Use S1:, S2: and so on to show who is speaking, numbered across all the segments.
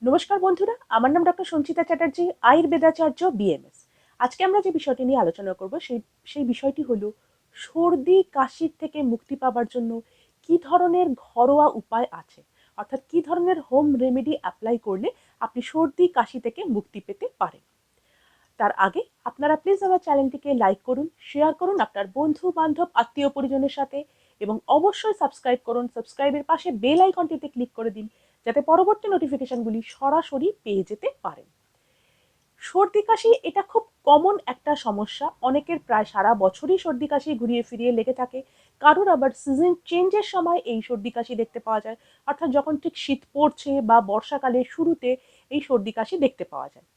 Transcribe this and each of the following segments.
S1: নমস্কার বন্ধুরা, আমার নাম ডক্টর সঞ্চিতা চ্যাটার্জি, আয়ুর্বেদাচার্য, বিএমএস। আজকে আমরা যে বিষয়টি নিয়ে আলোচনা করব সেই বিষয়টি হলো সর্দি কাশির থেকে মুক্তি পাওয়ার জন্য কি ধরনের ঘরোয়া উপায় আছে, অর্থাৎ কি ধরনের হোম রেমেডি অ্যাপ্লাই করলে আপনি সর্দি কাশি থেকে মুক্তি পেতে পারেন। তার আগে আপনারা প্লিজ আমার চ্যানেলটিকে লাইক করুন, শেয়ার করুন আপনার বন্ধু বান্ধব আত্মীয় পরিজনের সাথে, এবং অবশ্যই সাবস্ক্রাইব করুন। সাবস্ক্রাইবের পাশে বেল আইকনটিতে ক্লিক করে দিন, যাতে পরবর্তী নোটিফিকেশনগুলি সরাসরি পেয়ে যেতে পারেন। সর্দি কাশি এটা খুব কমন একটা সমস্যা, অনেকের প্রায় সারা বছরই সর্দি কাশি ঘুরিয়ে ফিরিয়ে লেগে থাকে। কারোর আবার সিজন চেঞ্জের সময় এই সর্দি কাশি দেখতে পাওয়া যায়, অর্থাৎ যখন ঠিক শীত পড়ছে বা বর্ষাকালের শুরুতে এই সর্দি কাশি দেখতে পাওয়া যায়।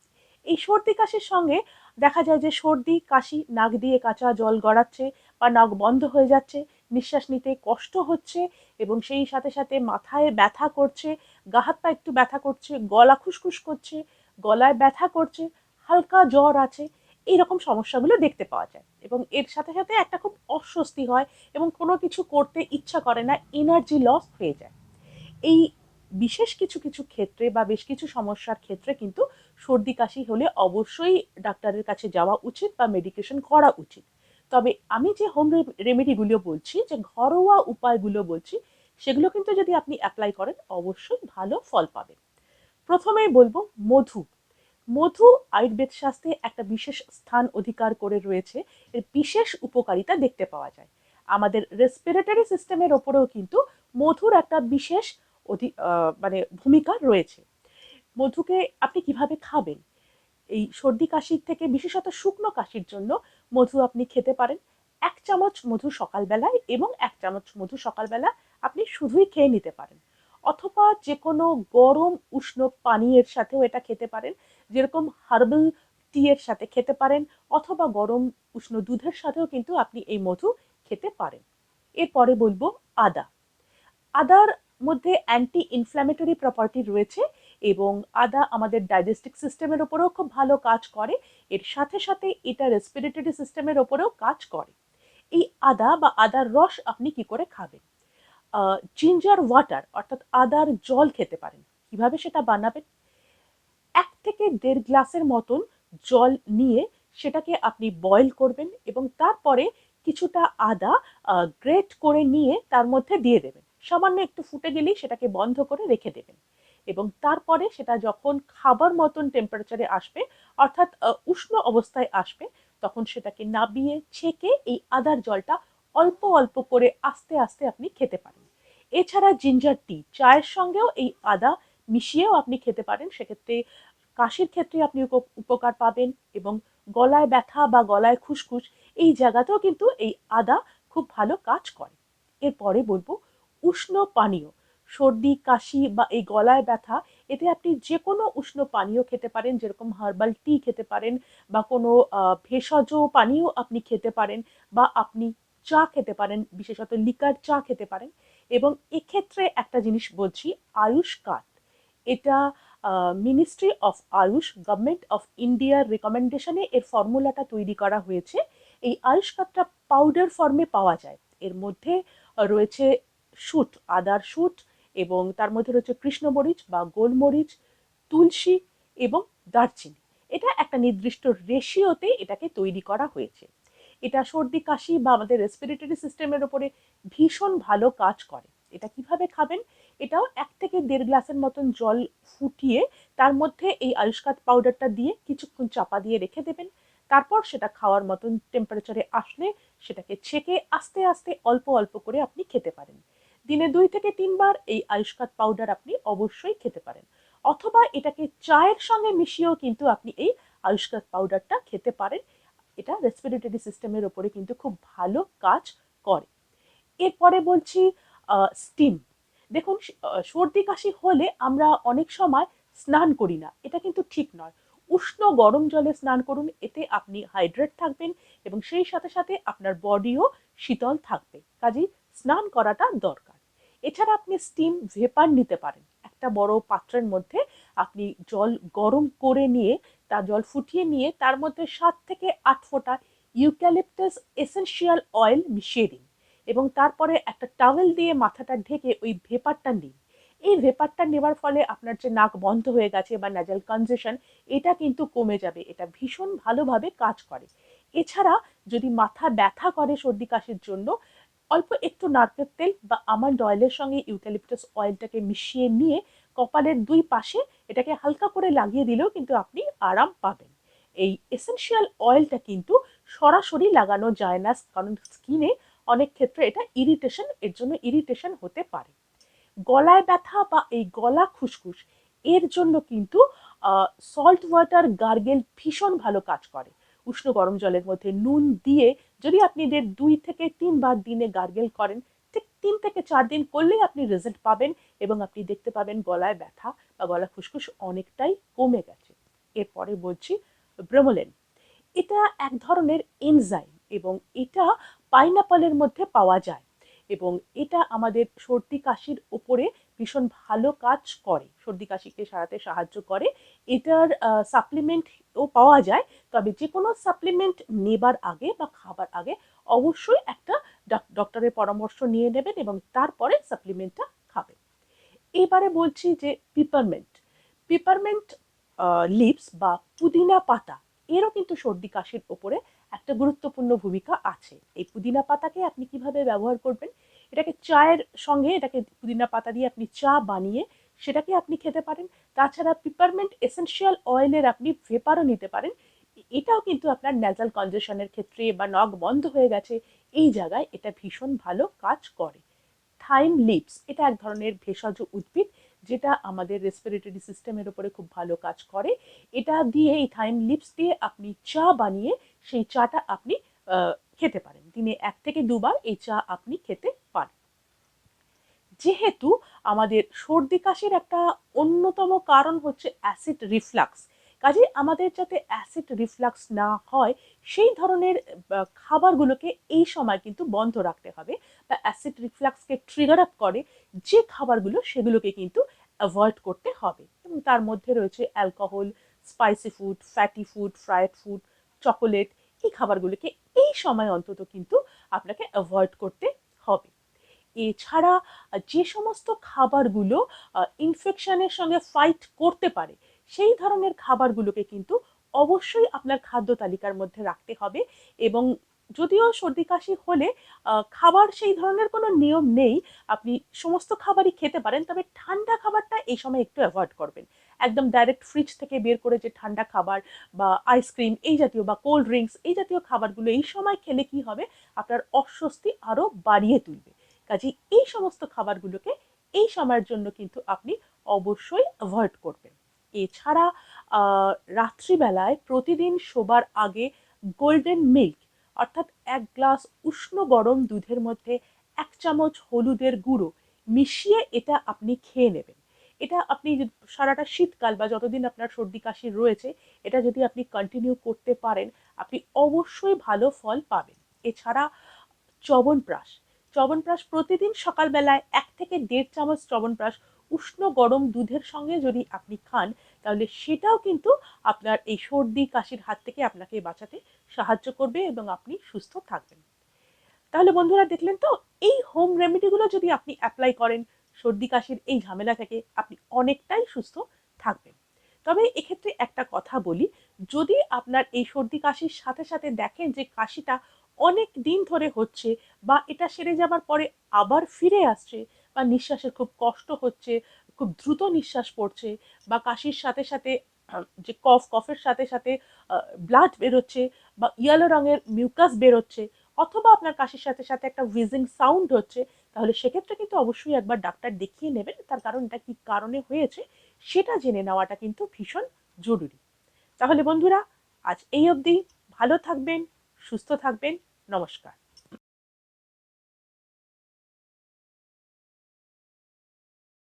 S1: এই সর্দি কাশির সঙ্গে দেখা যায় যে সর্দি কাশি, নাক দিয়ে কাঁচা জল গড়াচ্ছে বা নাক বন্ধ হয়ে যাচ্ছে, নিঃশ্বাস নিতে কষ্ট হচ্ছে, এবং সেই সাথে সাথে মাথায় ব্যথা করছে, গা হাত পা একটু ব্যথা করছে, গলা খুসখুস করছে, গলায় ব্যথা করছে, হালকা জ্বর আছে, এইরকম সমস্যাগুলো দেখতে পাওয়া যায়। এবং এর সাথে সাথে একটা খুব অস্বস্তি হয় এবং কোনো কিছু করতে ইচ্ছা করে না, এনার্জি লস হয়ে যায়। এই বিশেষ কিছু কিছু ক্ষেত্রে বা বেশ কিছু সমস্যার ক্ষেত্রে কিন্তু সর্দি কাশি হলে অবশ্যই ডাক্তারের কাছে যাওয়া উচিত বা মেডিকেশন করা উচিত। তবে আমি যে হোম রেমেডিগুলো বলছি, যে ঘরোয়া উপায়গুলো বলছি, সেগুলো কিন্তু যদি আপনি অ্যাপ্লাই করেন অবশ্যই ভালো ফল পাবেন। প্রথমেই বলবো মধু। মধু আয়ুর্বেদ শাস্ত্রে একটা বিশেষ স্থান অধিকার করে রয়েছে, এর বিশেষ উপকারিতা দেখতে পাওয়া যায়। আমাদের রেসপিরেটরি সিস্টেমের ওপরেও কিন্তু মধুর একটা বিশেষ মানে ভূমিকা রয়েছে। মধুকে আপনি কিভাবে খাবেন? এই সর্দি কাশির থেকে, বিশেষত শুকনো কাশির জন্য মধু আপনি খেতে পারেন। 1 চামচ মধু সকালবেলায় এবং 1 চামচ মধু সকালবেলা আপনি শুধুই খেয়ে নিতে পারেন, অথবা যে কোনো গরম উষ্ণ পানীয়ের সাথেও এটা খেতে পারেন, যেরকম হার্বাল টি এর সাথে খেতে পারেন, অথবা গরম উষ্ণ দুধের সাথেও কিন্তু আপনি এই মধু খেতে পারেন। এরপরে বলবো আদা। আদার মধ্যে অ্যান্টি ইনফ্ল্যামেটরি প্রপার্টি রয়েছে, এবং আদা আমাদের ডাইজেস্টিভ সিস্টেমের ওপরেও খুব ভালো কাজ করে। এর সাথে সাথে এটা রেসপিরেটরি সিস্টেমের ওপরেও কাজ করে। এই আদা বা আদার রস আপনি কি করে খাবেন? জিঞ্জার ওয়াটার, অর্থাৎ আদার জল খেতে পারেন। কিভাবে সেটা বানাবেন? 1 থেকে 1.5 গ্লাসের মতন জল নিয়ে সেটাকে আপনি বয়েল করবেন, এবং তারপরে কিছুটা আদা গ্রেট করে নিয়ে তার মধ্যে দিয়ে দেবেন। সামান্য একটু ফুটে গেলেই সেটাকে বন্ধ করে রেখে দেবেন, এবং তারপরে সেটা যখন খাবার মতন টেম্পারেচারে আসবে, অর্থাৎ উষ্ণ অবস্থায় আসবে, তখন সেটাকে নাবিয়ে ছেঁকে এই আদার জলটা অল্প অল্প করে আস্তে আস্তে আপনি খেতে পারেন। এছাড়া জিঞ্জার টি, চায়ের সঙ্গেও এই আদা মিশিয়েও আপনি খেতে পারেন। সেক্ষেত্রে কাশির ক্ষেত্রে আপনি উপকার পাবেন, এবং গলায় ব্যথা বা গলায় খুসখুস এই জায়গাতেও কিন্তু এই আদা খুব ভালো কাজ করে। এরপরে বলবো উষ্ণ পানীয়। সর্দি কাশি বা এই গলায় ব্যথা, এতে আপনি যে কোনো উষ্ণ পানীয় খেতে পারেন, যেরকম হার্বাল টি খেতে পারেন, বা কোনো ভেষজ পানীয় আপনি খেতে পারেন, বা আপনি চা খেতে পারেন, বিশেষত লিকার চা খেতে পারেন। এবং এক্ষেত্রে একটা জিনিস বলছি, আয়ুষ কার্ড, এটা ministry of Ayush, government of ইন্ডিয়ার রেকমেন্ডেশনে এর ফর্মুলাটা তৈরি করা হয়েছে। এই আয়ুষ কার্ডটা পাউডার ফর্মে পাওয়া যায়। এর মধ্যে রয়েছে শুট, আদার শুট, এবং তার মধ্যে রয়েছে কৃষ্ণমরিচ বা গোলমরিচ, তুলসী এবং দারচিনি। এটা একটা নির্দিষ্ট রেশিওতে এটাকে তৈরি করা হয়েছে। এটা সর্দি কাশি বা আমাদের রেসপিরেটরি সিস্টেমের উপরে ভীষণ ভালো কাজ করে। এটা কিভাবে খাবেন? এটাও 1 থেকে 1.5 গ্লাসের মতন জল ফুটিয়ে তার মধ্যে এই আয়ুষ্কাত পাউডারটা দিয়ে কিছুক্ষণ চাপা দিয়ে রেখে দেবেন। তারপর সেটা খাওয়ার মতন টেম্পারেচারে আসলে সেটাকে ছেঁকে আস্তে আস্তে অল্প অল্প করে আপনি খেতে পারেন। দিনে 2 থেকে 3 বার এই আয়ুষ্কাত পাউডার আপনি অবশ্যই খেতে পারেন, অথবা এটাকে চায়ের সঙ্গে মিশিয়েও কিন্তু আপনি এই আয়ুষ্কাত পাউডারটা খেতে পারেন। এটা রেসপিরেটরি সিস্টেমের ওপরে কিন্তু খুব ভালো কাজ করে। এরপরে বলছি স্টিম। দেখুন, সর্দি কাশি হলে আমরা অনেক সময় স্নান করি না, এটা কিন্তু ঠিক নয়। উষ্ণ গরম জলে স্নান করুন, এতে আপনি হাইড্রেট থাকবেন, এবং সেই সাথে সাথে আপনার বডিও শীতল থাকবে। কাজেই স্নান করাটা দরকার। এছাড়া আপনি স্টিম ভেপার নিতে পারেন। একটা বড় পাত্রের মধ্যে আপনি জল গরম করে নিয়ে, তার জল ফুটিয়ে নিয়ে তার মধ্যে 7 থেকে 8 ফোঁটা ইউক্যালিপটাস এসেনশিয়াল অয়েল মিশিয়ে দিন, এবং তারপরে একটা টাওয়েল দিয়ে মাথাটা ঢেকে ওই ভেপারটা নিন। এই ভেপারটা নেওয়ার ফলে আপনার যে নাক বন্ধ হয়ে গেছে বা নাজাল কনজেশন, এটা কিন্তু কমে যাবে। এটা ভীষণ ভালোভাবে কাজ করে। এছাড়া যদি মাথা ব্যথা করে সর্দি কাশির জন্য, অল্প একটু নারকেল তেল বা আমন্ড অয়েলের সঙ্গে ইউক্যালিপটাস অয়েলটাকে মিশিয়ে নিয়ে কপালের দুই পাশে এটাকে হালকা করে লাগিয়ে দিলেও কিন্তু আপনি আরাম পাবেন। এই এসেনশিয়াল অয়েলটা কিন্তু সরাসরি লাগানো যায় না, কারণ স্কিনে অনেক ক্ষেত্রে এটা ইরিটেশন, এর জন্য ইরিটেশন হতে পারে। গলায় ব্যথা বা এই গলা খুসখুস, এর জন্য কিন্তু সল্ট ওয়াটার গার্গেল ভীষণ ভালো কাজ করে। উষ্ণ গরম জলের মধ্যে নুন দিয়ে যদি আপনি 2 থেকে 3 বার দিনে গার্গেল করেন, ঠিক 3 থেকে 4 দিন করলেই আপনি রেজাল্ট পাবেন এবং আপনি দেখতে পাবেন গলায় ব্যথা বা গলা খুসখুস অনেকটাই কমে গেছে। এরপরে বলছি ব্রোমোলেন। এটা এক ধরনের এনজাইম এবং এটা পাইনাপলের মধ্যে পাওয়া যায় এবং এটা আমাদের সর্দি কাশির উপরে ভীষণ ভালো কাজ করে, সর্দি কাশিকে সারাতে সাহায্য করে। এটার সাপ্লিমেন্টও পাওয়া যায়, তবে যে কোনো সাপ্লিমেন্ট নেবার আগে বা খাবার আগে অবশ্যই একটা ডক্টরের পরামর্শ নিয়ে নেবেন এবং তারপরে সাপ্লিমেন্টটা খাবেন। এবারে বলছি যে পিপারমেন্ট। পিপারমেন্ট লিভস বা পুদিনা পাতা, এরও কিন্তু সর্দি কাশির ওপরে একটা গুরুত্বপূর্ণ ভূমিকা আছে। এই পুদিনা পাতাকে আপনি কিভাবে ব্যবহার করবেন, এটাকে চায়ের সঙ্গে, এটাকে পুদিনা পাতা দিয়ে আপনি চা বানিয়ে সেটাকে আপনি খেতে পারেন। তাছাড়া পিপারমেন্ট এসেনশিয়াল অয়েলের আপনি ভেপারও নিতে পারেন। এটাও কিন্তু আপনার ন্যাজাল কনজেশনের ক্ষেত্রে বা নখ বন্ধ হয়ে গেছে এই জায়গায় এটা ভীষণ ভালো কাজ করে। থাইম লিভস, এটা এক ধরনের ভেষজ উদ্ভিদ যেটা আমাদের রেসপিরেটরি সিস্টেমের উপরে খুব ভালো কাজ করে। এটা দিয়ে, এই থাইম লিভস দিয়ে আপনি চা বানিয়ে সেই চাটা আপনি খেতে পারেন। দিনে 1 থেকে 2 বার এই চা আপনি খেতে পারেন। যেহেতু আমাদের সর্দি কাশির একটা অন্যতম কারণ হচ্ছে অ্যাসিড রিফ্লাক্স, কাজেই আমাদের যাতে অ্যাসিড রিফ্লাক্স না হয় সেই ধরনের খাবারগুলোকে এই সময় কিন্তু বন্ধ রাখতে হবে, বা অ্যাসিড রিফ্লাক্সকে ট্রিগার আপ করে যে খাবারগুলো সেগুলোকে কিন্তু অ্যাভয়েড করতে হবে। এবং তার মধ্যে রয়েছে alcohol, spicy food, fatty food, fried food, chocolate. এই খাবারগুলোকে এই সময় অন্তত কিন্তু আপনাকে অ্যাভয়েড করতে হবে। এছাড়া যে সমস্ত খাবারগুলো ইনফেকশনের সঙ্গে ফাইট করতে পারে সেই ধরনের খাবারগুলোকে কিন্তু অবশ্যই আপনার খাদ্য তালিকার মধ্যে রাখতে হবে। এবং যদিও সর্দি কাশি হলে খাবার সেই ধরনের কোনো নিয়ম নেই, আপনি সমস্ত খাবারই খেতে পারেন, তবে ঠান্ডা খাবারটা এই সময় একটু অ্যাভয়েড করবেন। একদম ডাইরেক্ট ফ্রিজ থেকে বের করে যে ঠান্ডা খাবার বা আইসক্রিম এই জাতীয় বা কোল্ড ড্রিঙ্কস এই জাতীয় খাবারগুলো এই সময় খেলে কি হবে, আপনার অস্বস্তি আরও বাড়িয়ে তুলবে। কাজেই এই সমস্ত খাবারগুলোকে এই সময়ের জন্য কিন্তু আপনি অবশ্যই অ্যাভয়েড করবেন। এছাড়া রাত্রিবেলায় প্রতিদিন শোবার আগে গোল্ডেন মিল্ক, অর্থাৎ 1 গ্লাস উষ্ণ গরম দুধের মধ্যে 1 চামচ হলুদের গুঁড়ো মিশিয়ে এটা আপনি খেয়ে নেবেন। এটা আপনি সারাটা শীতকাল বা যতদিন আপনার সর্দি কাশি রয়েছে এটা যদি আপনি কন্টিনিউ করতে পারেন, আপনি অবশ্যই ভালো ফল পাবেন। এছাড়া চ্যবনপ্রাশ, চ্যবনপ্রাশ প্রতিদিন সকালবেলায় 1 থেকে 1.5 চামচ চ্যবনপ্রাশ উষ্ণ গরম দুধের সঙ্গে যদি আপনি খান, তাহলে সেটাও কিন্তু আপনার এই সর্দি কাশির হাত থেকে আপনাকে বাঁচাতে সাহায্য করবে এবং আপনি সুস্থ থাকবেন। তাহলে বন্ধুরা দেখলেন তো, এই হোম রেমেডিগুলো যদি আপনি অ্যাপ্লাই করেন সর্দি কাশির এই ঝামেলা থেকে আপনি অনেকটাই সুস্থ থাকবেন। তবে এক্ষেত্রে একটা কথা বলি, যদি আপনার এই সর্দি কাশির সাথে সাথে দেখেন যে কাশিটা অনেক দিন ধরে হচ্ছে বা এটা সেরে যাবার পরে আবার ফিরে আসছে, বা নিঃশ্বাসের খুব কষ্ট হচ্ছে, খুব দ্রুত নিঃশ্বাস পড়ছে, বা কাশির সাথে সাথে যে কফের সাথে সাথে ব্লাড বেরোচ্ছে বা ইয়েলো রঙের মিউকাস বেরোচ্ছে, অথবা আপনার কাশির সাথে সাথে একটা হুইজিং সাউন্ড হচ্ছে, তাহলে সেক্ষেত্রে কিন্তু অবশ্যই একবার ডাক্তার দেখিয়ে নেবেন। তার কারণ এটা কি কারণে হয়েছে সেটা জেনে নেওয়াটা কিন্তু ভীষণ জরুরি। তাহলে বন্ধুরা, আজ এই অবধি। ভালো থাকবেন, সুস্থ থাকবেন। নমস্কার।